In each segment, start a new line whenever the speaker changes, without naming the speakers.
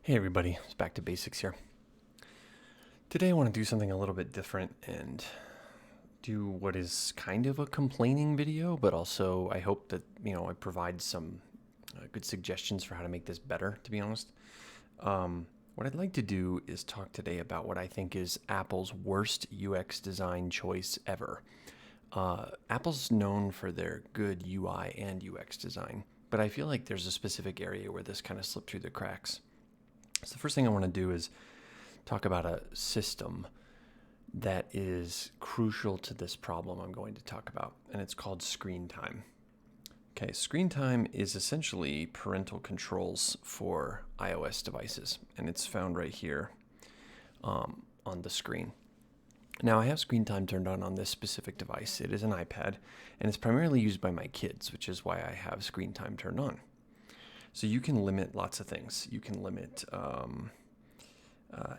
Hey everybody, it's back to basics here. Today I want to do something a little bit different and do what is kind of a complaining video, but also I hope that, I provide some good suggestions for how to make this better, to be honest. What I'd like to do is talk today about what I think is Apple's worst UX design choice ever. Apple's known for their good UI and UX design, but I feel like there's a specific area where this kind of slipped through the cracks. So the first thing I want to do is talk about a system that is crucial to this problem I'm going to talk about, and it's called screen time. Okay, screen time is essentially parental controls for iOS devices, and it's found right here on the screen. Now, I have screen time turned on this specific device. It is an iPad, and it's primarily used by my kids, which is why I have screen time turned on. So you can limit lots of things. You can limit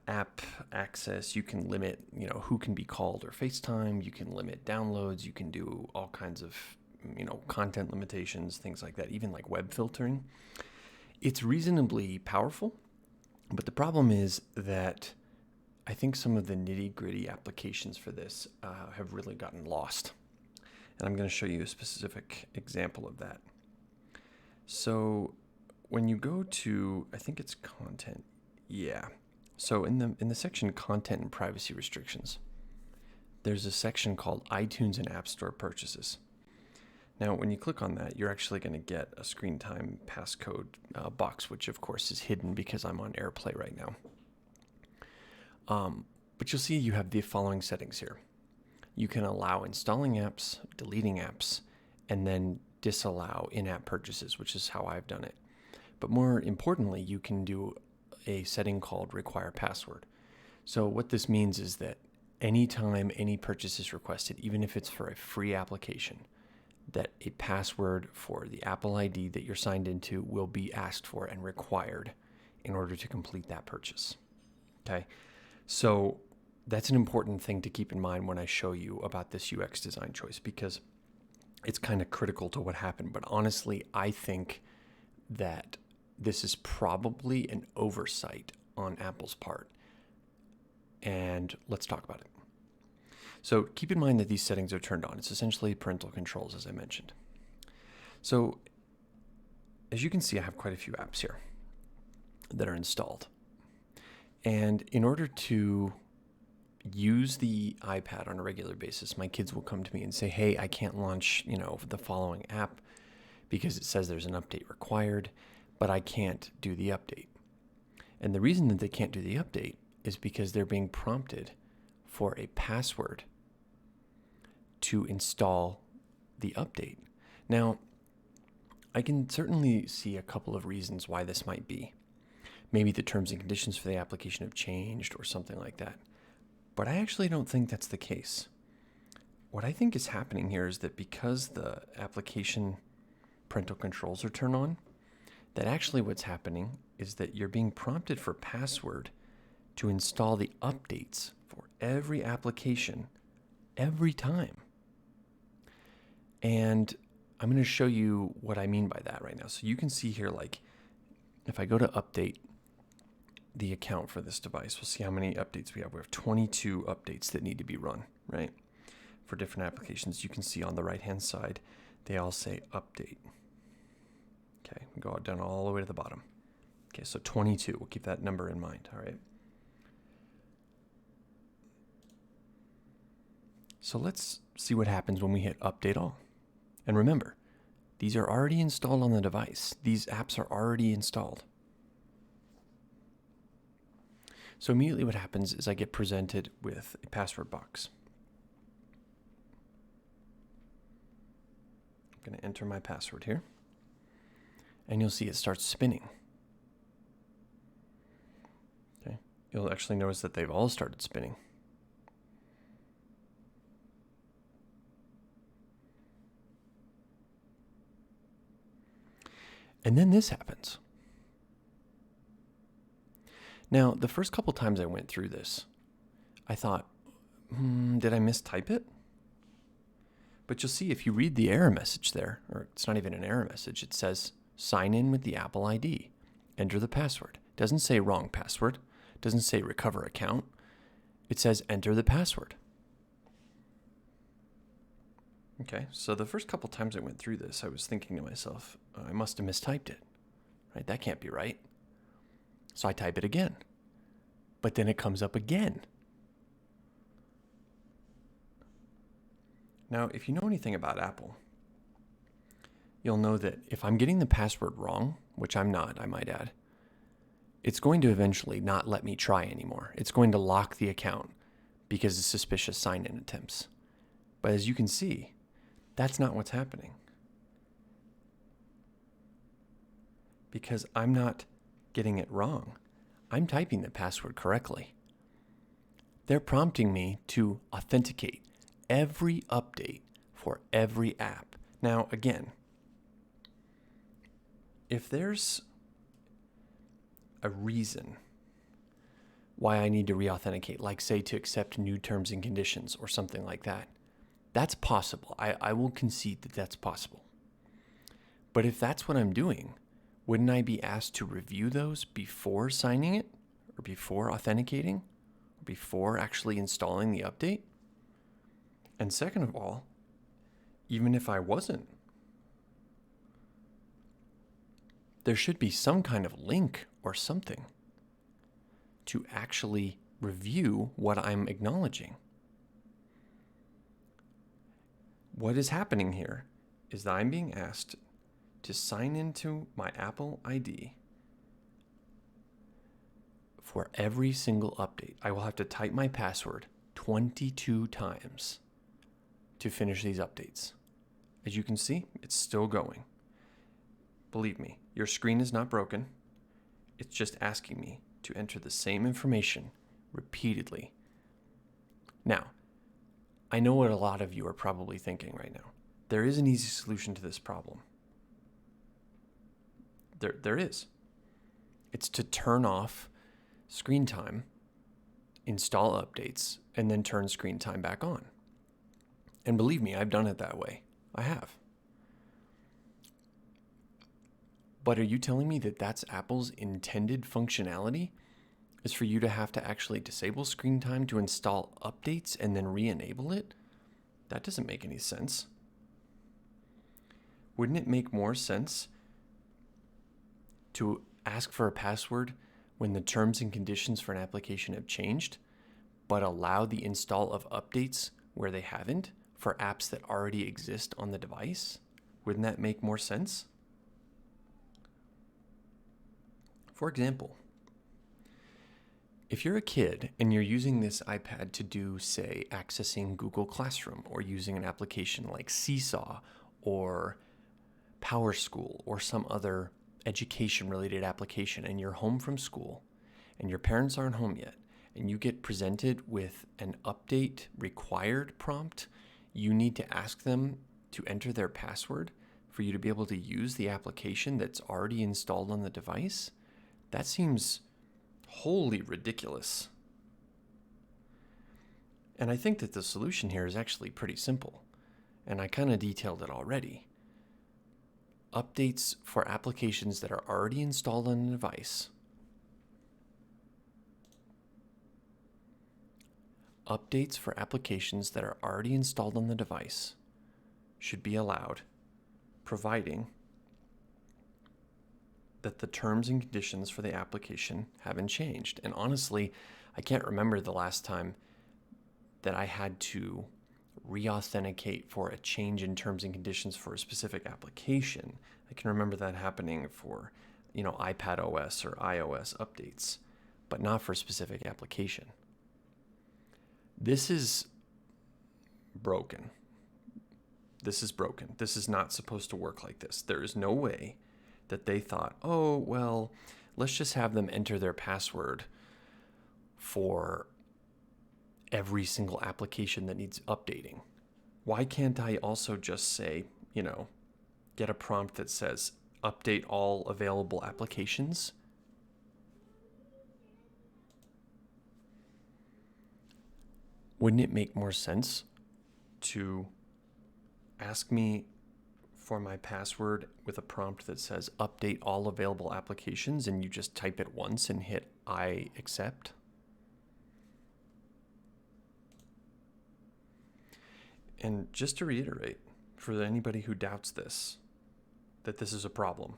app access. You can limit, who can be called or FaceTime. You can limit downloads. You can do all kinds of, content limitations, things like that, even like web filtering. It's reasonably powerful, but the problem is that I think some of the nitty-gritty applications for this have really gotten lost. And I'm going to show you a specific example of that. So when you go to, I think it's content. Yeah. So in the section content and privacy restrictions, there's a section called iTunes and App Store purchases. Now, when you click on that, you're actually going to get a screen time passcode box, which of course is hidden because I'm on AirPlay right now. But you'll see you have the following settings here. You can allow installing apps, deleting apps, and then disallow in-app purchases, which is how I've done it. But more importantly, you can do a setting called require password. So what this means is that anytime any purchase is requested, even if it's for a free application, that a password for the Apple ID that you're signed into will be asked for and required in order to complete that purchase. Okay, so that's an important thing to keep in mind when I show you about this UX design choice, because it's kind of critical to what happened. But honestly, I think that this is probably an oversight on Apple's part. And let's talk about it. So keep in mind that these settings are turned on. It's essentially parental controls, as I mentioned. So as you can see, I have quite a few apps here that are installed. And in order to use the iPad on a regular basis, my kids will come to me and say, hey, I can't launch, the following app because it says there's an update required, but I can't do the update. And the reason that they can't do the update is because they're being prompted for a password to install the update. Now, I can certainly see a couple of reasons why this might be. Maybe the terms and conditions for the application have changed or something like that. But I actually don't think that's the case. What I think is happening here is that because the application parental controls are turned on, that actually what's happening is that you're being prompted for password to install the updates for every application every time. And I'm going to show you what I mean by that right now. So you can see here, like, if I go to update the account for this device, we'll see how many updates we have. We have 22 updates that need to be run, right? For different applications. You can see on the right-hand side, they all say update. Okay, we go down all the way to the bottom. Okay, so 22. We'll keep that number in mind, all right? So let's see what happens when we hit update all. And remember, these are already installed on the device. These apps are already installed. So immediately what happens is I get presented with a password box. I'm going to enter my password here. And you'll see it starts spinning. Okay. You'll actually notice that they've all started spinning. And then this happens. Now, the first couple times I went through this, I thought, did I mistype it? But you'll see if you read the error message there, or it's not even an error message, it says, sign in with the Apple ID, enter the password, It doesn't say wrong password. It doesn't say recover account. It says enter the password. Okay, so the first couple times I went through this, I was thinking to myself, I must have mistyped it. Right? That can't be right. So I type it again. But then it comes up again. Now, if you know anything about Apple, you'll know that if I'm getting the password wrong, which I'm not, I might add, it's going to eventually not let me try anymore. It's going to lock the account because of suspicious sign-in attempts. But as you can see, that's not what's happening. Because I'm not getting it wrong. I'm typing the password correctly. They're prompting me to authenticate every update for every app. Now, again, if there's a reason why I need to re-authenticate, like say to accept new terms and conditions or something like that, that's possible. I will concede that that's possible. But if that's what I'm doing, wouldn't I be asked to review those before signing it, or before authenticating, or before actually installing the update? And second of all, even if I wasn't, there should be some kind of link or something to actually review what I'm acknowledging. What is happening here is that I'm being asked to sign into my Apple ID for every single update. I will have to type my password 22 times to finish these updates. As you can see, it's still going. Believe me, your screen is not broken. It's just asking me to enter the same information repeatedly. Now, I know what a lot of you are probably thinking right now. There is an easy solution to this problem. There is. It's to turn off screen time, install updates, and then turn screen time back on. And believe me, I've done it that way. I have. But are you telling me that that's Apple's intended functionality? Is for you to have to actually disable screen time to install updates and then re-enable it? That doesn't make any sense. Wouldn't it make more sense to ask for a password when the terms and conditions for an application have changed, but allow the install of updates where they haven't for apps that already exist on the device? Wouldn't that make more sense? For example, if you're a kid and you're using this iPad to do, say, accessing Google Classroom or using an application like Seesaw or PowerSchool or some other education-related application, and you're home from school and your parents aren't home yet, and you get presented with an update required prompt, you need to ask them to enter their password for you to be able to use the application that's already installed on the device? That seems wholly ridiculous. And I think that the solution here is actually pretty simple, and I kind of detailed it already. Updates for applications that are already installed on the device. Updates for applications that are already installed on the device should be allowed, providing that the terms and conditions for the application haven't changed. And honestly, I can't remember the last time that I had to re-authenticate for a change in terms and conditions for a specific application. I can remember that happening for, iPadOS or iOS updates, but not for a specific application. This is broken. This is broken. This is not supposed to work like this. There is no way that they thought, oh, well, let's just have them enter their password for every single application that needs updating. Why can't I also just say, get a prompt that says, update all available applications? Wouldn't it make more sense to ask me for my password with a prompt that says update all available applications, and you just type it once and hit I accept. And just to reiterate, for anybody who doubts this, that this is a problem,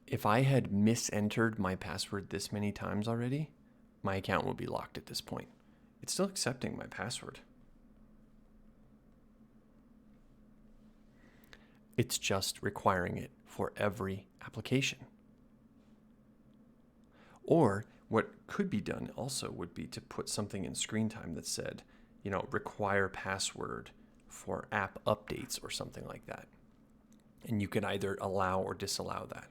if I had misentered my password this many times already, my account would be locked at this point. It's still accepting my password. It's just requiring it for every application. Or what could be done also would be to put something in screen time that said, require password for app updates or something like that. And you can either allow or disallow that.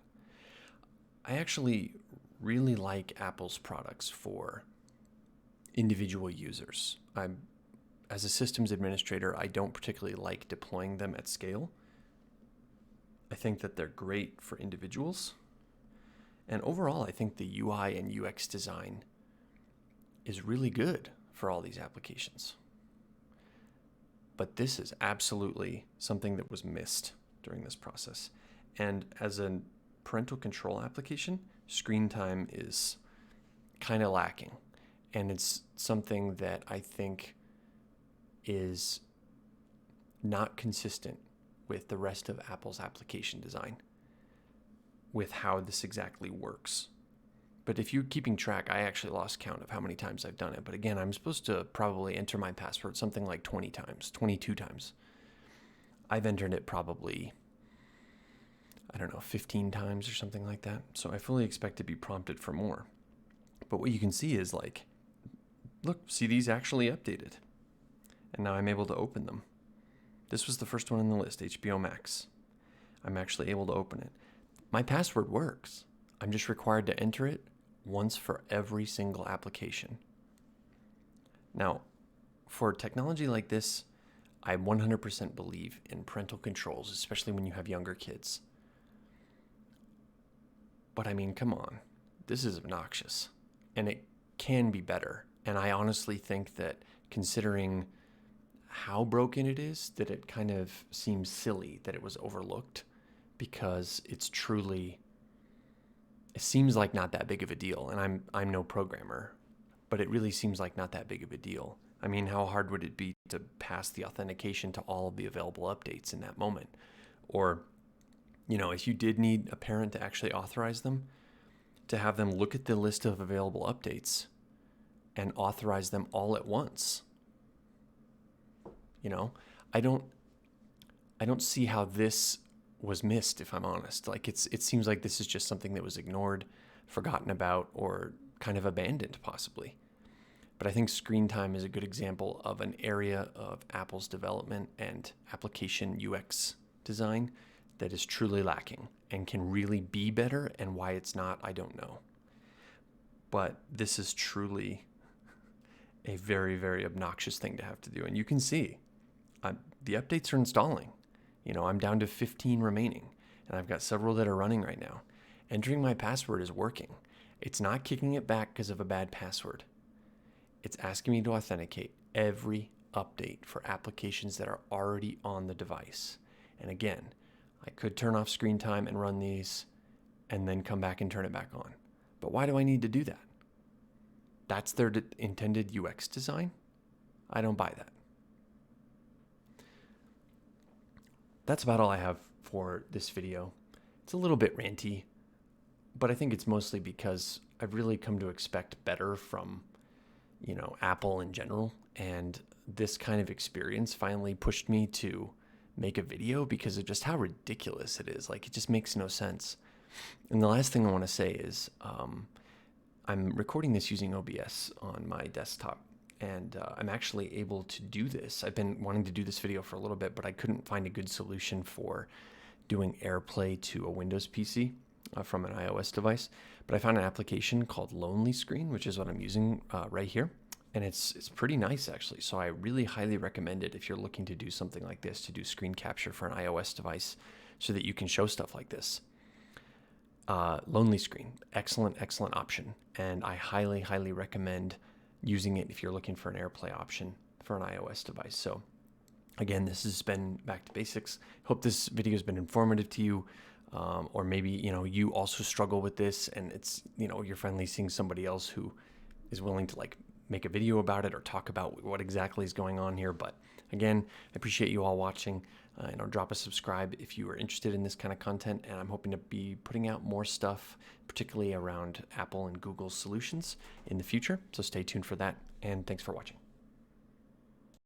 I actually really like Apple's products for individual users. As a systems administrator, I don't particularly like deploying them at scale. I think that they're great for individuals. And overall, I think the UI and UX design is really good for all these applications. But this is absolutely something that was missed during this process. And as a parental control application, screen time is kind of lacking. And it's something that I think is not consistent with the rest of Apple's application design, with how this exactly works. But if you're keeping track, I actually lost count of how many times I've done it. But again, I'm supposed to probably enter my password something like 20 times, 22 times. I've entered it probably, 15 times or something like that. So I fully expect to be prompted for more. But what you can see is look, see, these actually updated. And now I'm able to open them. This was the first one on the list, HBO Max. I'm actually able to open it. My password works. I'm just required to enter it once for every single application. Now, for technology like this, I 100% believe in parental controls, especially when you have younger kids. But I mean, come on. This is obnoxious. And it can be better. And I honestly think that considering how broken it is, that it kind of seems silly that it was overlooked, because it seems like not that big of a deal. And I'm no programmer, but it really seems like not that big of a deal. I mean, how hard would it be to pass the authentication to all of the available updates in that moment? Or, if you did need a parent to actually authorize them, to have them look at the list of available updates and authorize them all at once. I don't see how this was missed, if I'm honest. It seems like this is just something that was ignored, forgotten about, or kind of abandoned possibly. But I think screen time is a good example of an area of Apple's development and application UX design that is truly lacking and can really be better, and why it's not, I don't know. But this is truly a very, very obnoxious thing to have to do. And you can see the updates are installing. I'm down to 15 remaining, and I've got several that are running right now. Entering my password is working. It's not kicking it back because of a bad password. It's asking me to authenticate every update for applications that are already on the device. And again, I could turn off screen time and run these and then come back and turn it back on. But why do I need to do that? That's their intended UX design? I don't buy that. That's about all I have for this video. It's a little bit ranty, but I think it's mostly because I've really come to expect better from, Apple in general. And this kind of experience finally pushed me to make a video because of just how ridiculous it is. It just makes no sense. And the last thing I want to say is I'm recording this using OBS on my desktop. And I'm actually able to do this. I've been wanting to do this video for a little bit, but I couldn't find a good solution for doing AirPlay to a Windows PC from an iOS device. But I found an application called Lonely Screen, which is what I'm using right here. And it's pretty nice, actually. So I really highly recommend it if you're looking to do something like this, to do screen capture for an iOS device so that you can show stuff like this. Lonely Screen, excellent option. And I highly, highly recommend using it if you're looking for an AirPlay option for an iOS device. So Again, this has been Back to Basics. Hope this video has been informative to you. Or maybe, you also struggle with this and it's, you're finally seeing somebody else who is willing to like make a video about it or talk about what exactly is going on here. But again, I appreciate you all watching. Drop a subscribe if you are interested in this kind of content, and I'm hoping to be putting out more stuff, particularly around Apple and Google solutions in the future. So stay tuned for that, and thanks for watching.